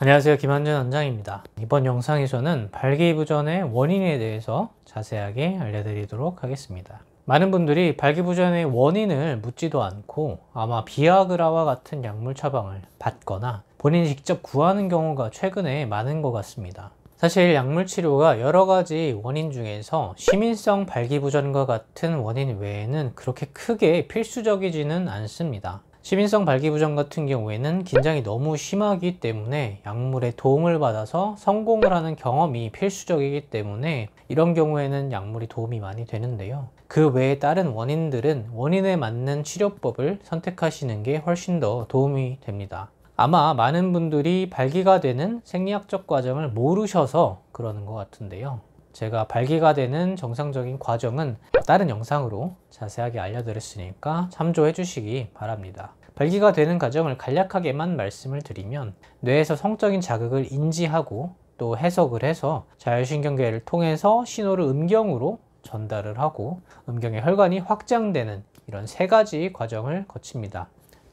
안녕하세요, 김한준 원장입니다. 이번 영상에서는 발기부전의 원인에 대해서 자세하게 알려드리도록 하겠습니다. 많은 분들이 발기부전의 원인을 묻지도 않고 아마 비아그라와 같은 약물 처방을 받거나 본인이 직접 구하는 경우가 최근에 많은 것 같습니다. 사실 약물 치료가 여러 가지 원인 중에서 시민성 발기부전과 같은 원인 외에는 그렇게 크게 필수적이지는 않습니다. 시민성 발기부전 같은 경우에는 긴장이 너무 심하기 때문에 약물의 도움을 받아서 성공을 하는 경험이 필수적이기 때문에 이런 경우에는 약물이 도움이 많이 되는데요. 그 외에 다른 원인들은 원인에 맞는 치료법을 선택하시는 게 훨씬 더 도움이 됩니다. 아마 많은 분들이 발기가 되는 생리학적 과정을 모르셔서 그러는 것 같은데요. 제가 발기가 되는 정상적인 과정은 다른 영상으로 자세하게 알려드렸으니까 참조해 주시기 바랍니다. 발기가 되는 과정을 간략하게만 말씀을 드리면 뇌에서 성적인 자극을 인지하고 또 해석을 해서 자율신경계를 통해서 신호를 음경으로 전달을 하고 음경의 혈관이 확장되는 이런 세 가지 과정을 거칩니다.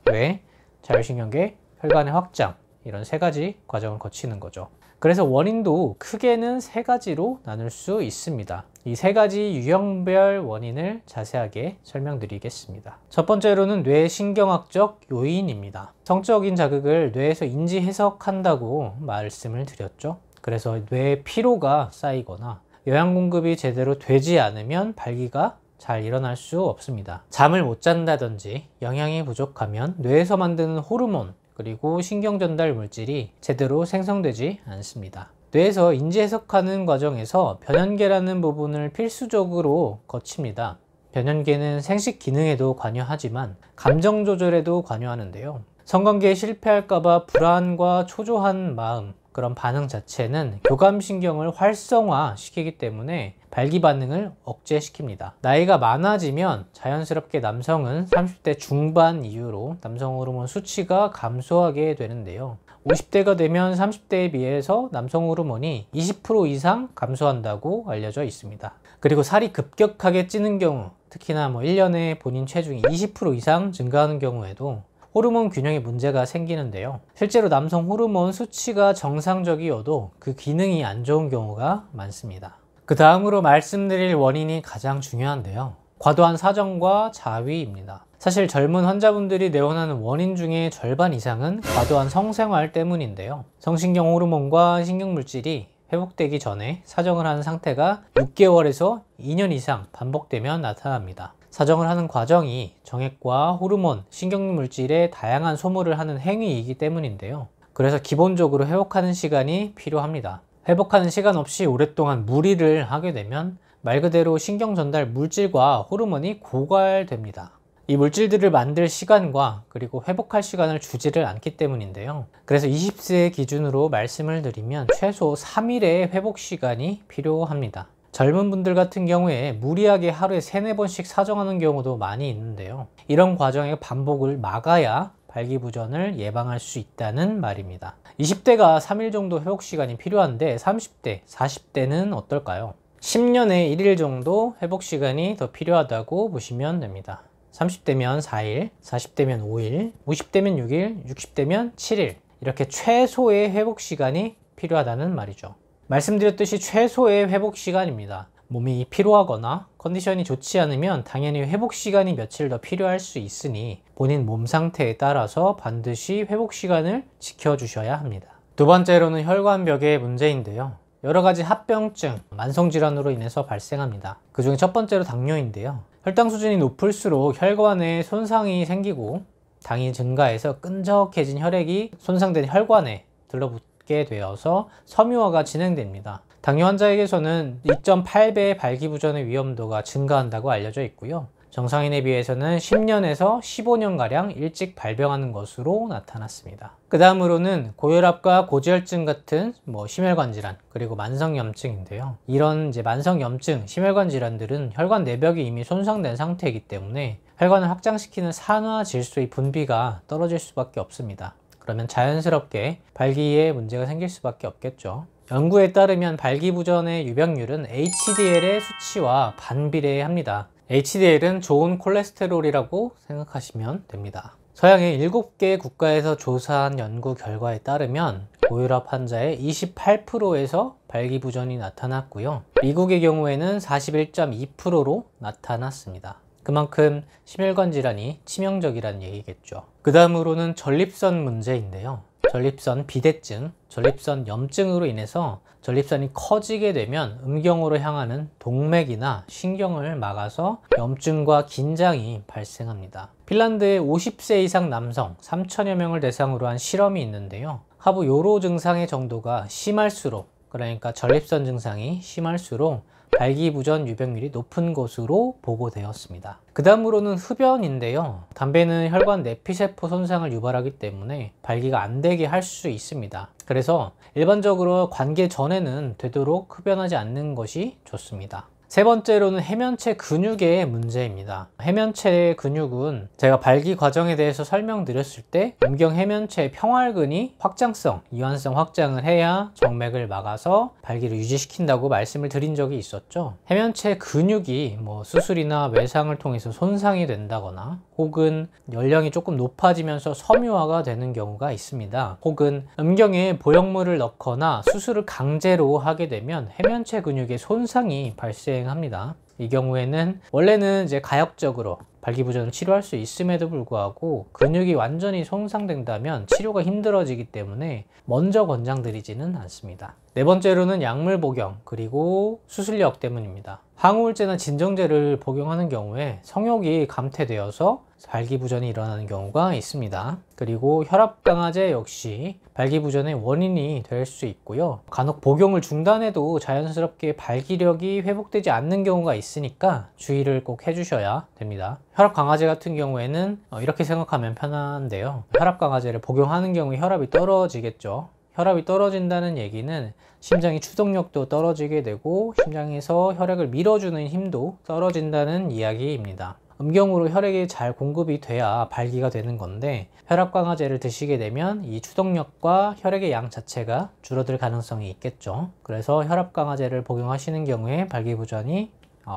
뇌, 자율신경계, 혈관의 확장, 이런 세 가지 과정을 거치는 거죠. 그래서 원인도 크게는 세 가지로 나눌 수 있습니다. 이 세 가지 유형별 원인을 자세하게 설명드리겠습니다. 첫 번째로는 뇌신경학적 요인입니다. 성적인 자극을 뇌에서 인지 해석한다고 말씀을 드렸죠. 그래서 뇌에 피로가 쌓이거나 영양 공급이 제대로 되지 않으면 발기가 잘 일어날 수 없습니다. 잠을 못 잔다든지 영양이 부족하면 뇌에서 만드는 호르몬 그리고 신경 전달 물질이 제대로 생성되지 않습니다. 뇌에서 인지 해석하는 과정에서 변연계라는 부분을 필수적으로 거칩니다. 변연계는 생식 기능에도 관여하지만 감정 조절에도 관여하는데요. 성관계에 실패할까봐 불안과 초조한 마음, 그런 반응 자체는 교감신경을 활성화시키기 때문에 발기 반응을 억제시킵니다. 나이가 많아지면 자연스럽게 남성은 30대 중반 이후로 남성 호르몬 수치가 감소하게 되는데요. 50대가 되면 30대에 비해서 남성 호르몬이 20% 이상 감소한다고 알려져 있습니다. 그리고 살이 급격하게 찌는 경우, 특히나 1년에 본인 체중이 20% 이상 증가하는 경우에도 호르몬 균형에 문제가 생기는데요. 실제로 남성 호르몬 수치가 정상적이어도 그 기능이 안 좋은 경우가 많습니다. 그 다음으로 말씀드릴 원인이 가장 중요한데요. 과도한 사정과 자위입니다. 사실 젊은 환자분들이 내원하는 원인 중에 절반 이상은 과도한 성생활 때문인데요. 성신경 호르몬과 신경물질이 회복되기 전에 사정을 하는 상태가 6개월에서 2년 이상 반복되면 나타납니다. 사정을 하는 과정이 정액과 호르몬, 신경물질의 다양한 소모를 하는 행위이기 때문인데요. 그래서 기본적으로 회복하는 시간이 필요합니다. 회복하는 시간 없이 오랫동안 무리를 하게 되면 말 그대로 신경 전달 물질과 호르몬이 고갈됩니다. 이 물질들을 만들 시간과 그리고 회복할 시간을 주지를 않기 때문인데요. 그래서 20세 기준으로 말씀을 드리면 최소 3일의 회복 시간이 필요합니다. 젊은 분들 같은 경우에 무리하게 하루에 3-4번씩 사정하는 경우도 많이 있는데요. 이런 과정의 반복을 막아야 발기부전을 예방할 수 있다는 말입니다. 20대가 3일 정도 회복 시간이 필요한데 30대, 40대는 어떨까요? 10년에 1일 정도 회복 시간이 더 필요하다고 보시면 됩니다. 30대면 4일, 40대면 5일, 50대면 6일, 60대면 7일 이렇게 최소의 회복 시간이 필요하다는 말이죠. 말씀드렸듯이 최소의 회복 시간입니다. 몸이 피로하거나 컨디션이 좋지 않으면 당연히 회복 시간이 며칠 더 필요할 수 있으니 본인 몸 상태에 따라서 반드시 회복 시간을 지켜주셔야 합니다. 두 번째로는 혈관벽의 문제인데요. 여러 가지 합병증, 만성질환으로 인해서 발생합니다. 그 중에 첫 번째로 당뇨인데요. 혈당 수준이 높을수록 혈관에 손상이 생기고 당이 증가해서 끈적해진 혈액이 손상된 혈관에 들러붙게 되어서 섬유화가 진행됩니다. 당뇨 환자에게서는 2.8배 발기부전의 위험도가 증가한다고 알려져 있고요. 정상인에 비해서는 10년에서 15년가량 일찍 발병하는 것으로 나타났습니다. 그 다음으로는 고혈압과 고지혈증 같은 심혈관 질환 그리고 만성염증인데요. 이런 만성염증, 심혈관 질환들은 혈관 내벽이 이미 손상된 상태이기 때문에 혈관을 확장시키는 산화 질소의 분비가 떨어질 수밖에 없습니다. 그러면 자연스럽게 발기에 문제가 생길 수밖에 없겠죠. 연구에 따르면 발기부전의 유병률은 HDL의 수치와 반비례합니다. HDL은 좋은 콜레스테롤이라고 생각하시면 됩니다. 서양의 7개 국가에서 조사한 연구 결과에 따르면 고혈압 환자의 28%에서 발기부전이 나타났고요. 미국의 경우에는 41.2%로 나타났습니다. 그만큼 심혈관 질환이 치명적이란 얘기겠죠. 그 다음으로는 전립선 문제인데요. 전립선 비대증, 전립선 염증으로 인해서 전립선이 커지게 되면 음경으로 향하는 동맥이나 신경을 막아서 염증과 긴장이 발생합니다. 핀란드의 50세 이상 남성 3천여 명을 대상으로 한 실험이 있는데요. 하부 요로 증상의 정도가 심할수록, 그러니까 전립선 증상이 심할수록 발기부전 유병률이 높은 것으로 보고되었습니다. 그 다음으로는 흡연인데요. 담배는 혈관 내피세포 손상을 유발하기 때문에 발기가 안 되게 할 수 있습니다. 그래서 일반적으로 관계 전에는 되도록 흡연하지 않는 것이 좋습니다. 세 번째로는 해면체 근육의 문제입니다. 해면체 근육은 제가 발기 과정에 대해서 설명드렸을 때 음경 해면체의 평활근이 확장성, 이완성 확장을 해야 정맥을 막아서 발기를 유지시킨다고 말씀을 드린 적이 있었죠. 해면체 근육이 수술이나 외상을 통해서 손상이 된다거나 혹은 연령이 조금 높아지면서 섬유화가 되는 경우가 있습니다. 혹은 음경에 보형물을 넣거나 수술을 강제로 하게 되면 해면체 근육에 손상이 발생합니다. 이 경우에는 원래는 가역적으로 발기부전을 치료할 수 있음에도 불구하고 근육이 완전히 손상된다면 치료가 힘들어지기 때문에 먼저 권장드리지는 않습니다. 네 번째로는 약물 복용 그리고 수술력 때문입니다. 항우울제나 진정제를 복용하는 경우에 성욕이 감퇴되어서 발기부전이 일어나는 경우가 있습니다. 그리고 혈압강화제 역시 발기부전의 원인이 될 수 있고요. 간혹 복용을 중단해도 자연스럽게 발기력이 회복되지 않는 경우가 있으니까 주의를 꼭 해주셔야 됩니다. 혈압강화제 같은 경우에는 이렇게 생각하면 편한데요. 혈압강화제를 복용하는 경우에 혈압이 떨어지겠죠. 혈압이 떨어진다는 얘기는 심장의 추동력도 떨어지게 되고 심장에서 혈액을 밀어주는 힘도 떨어진다는 이야기입니다. 음경으로 혈액이 잘 공급이 돼야 발기가 되는 건데 혈압 강화제를 드시게 되면 이 추동력과 혈액의 양 자체가 줄어들 가능성이 있겠죠. 그래서 혈압 강화제를 복용하시는 경우에 발기부전이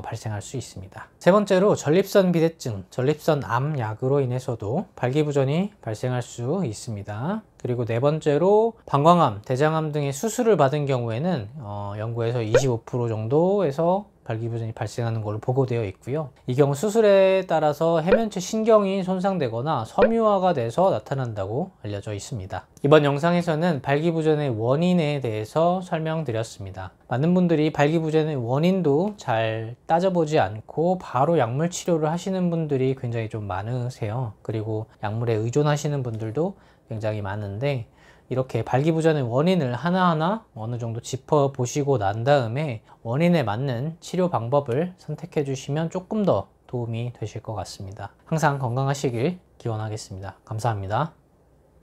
발생할 수 있습니다. 세 번째로 전립선 비대증, 전립선 암 약으로 인해서도 발기부전이 발생할 수 있습니다. 그리고 네 번째로 방광암, 대장암 등의 수술을 받은 경우에는 연구에서 25% 정도에서 발기부전이 발생하는 걸로 보고되어 있고요. 이 경우 수술에 따라서 해면체 신경이 손상되거나 섬유화가 돼서 나타난다고 알려져 있습니다. 이번 영상에서는 발기부전의 원인에 대해서 설명드렸습니다. 많은 분들이 발기부전의 원인도 잘 따져보지 않고 바로 약물 치료를 하시는 분들이 굉장히 좀 많으세요. 그리고 약물에 의존하시는 분들도 굉장히 많은데 이렇게 발기부전의 원인을 하나하나 어느 정도 짚어보시고 난 다음에 원인에 맞는 치료 방법을 선택해 주시면 조금 더 도움이 되실 것 같습니다. 항상 건강하시길 기원하겠습니다. 감사합니다.